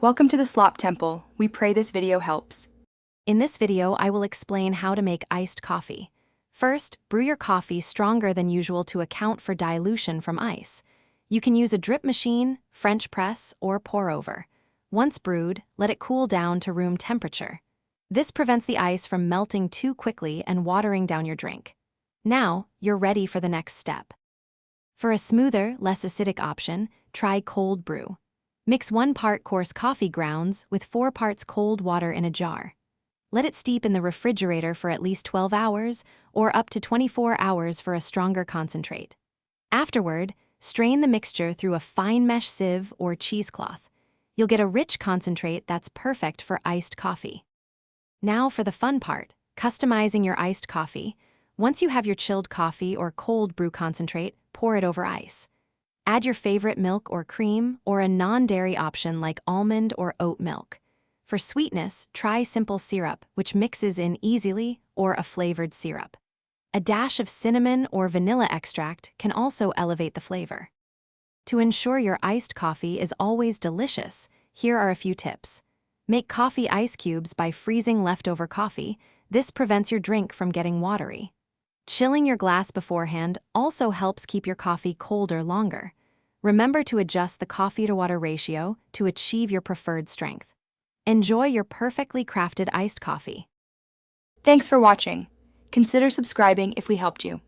Welcome to the Slop Temple. We pray this video helps. In this video, I will explain how to make iced coffee. First, brew your coffee stronger than usual to account for dilution from ice. You can use a drip machine, French press, or pour over. Once brewed, let it cool down to room temperature. This prevents the ice from melting too quickly and watering down your drink. Now, you're ready for the next step. For a smoother, less acidic option, try cold brew. Mix 1 part coarse coffee grounds with 4 parts cold water in a jar. Let it steep in the refrigerator for at least 12 hours or up to 24 hours for a stronger concentrate. Afterward, strain the mixture through a fine mesh sieve or cheesecloth. You'll get a rich concentrate that's perfect for iced coffee. Now for the fun part, customizing your iced coffee. Once you have your chilled coffee or cold brew concentrate, pour it over ice. Add your favorite milk or cream or a non-dairy option like almond or oat milk. For sweetness, try simple syrup, which mixes in easily, or a flavored syrup. A dash of cinnamon or vanilla extract can also elevate the flavor. To ensure your iced coffee is always delicious, here are a few tips. Make coffee ice cubes by freezing leftover coffee. This prevents your drink from getting watery. Chilling your glass beforehand also helps keep your coffee colder longer. Remember to adjust the coffee-to-water ratio to achieve your preferred strength. Enjoy your perfectly crafted iced coffee. Thanks for watching. Consider subscribing if we helped you.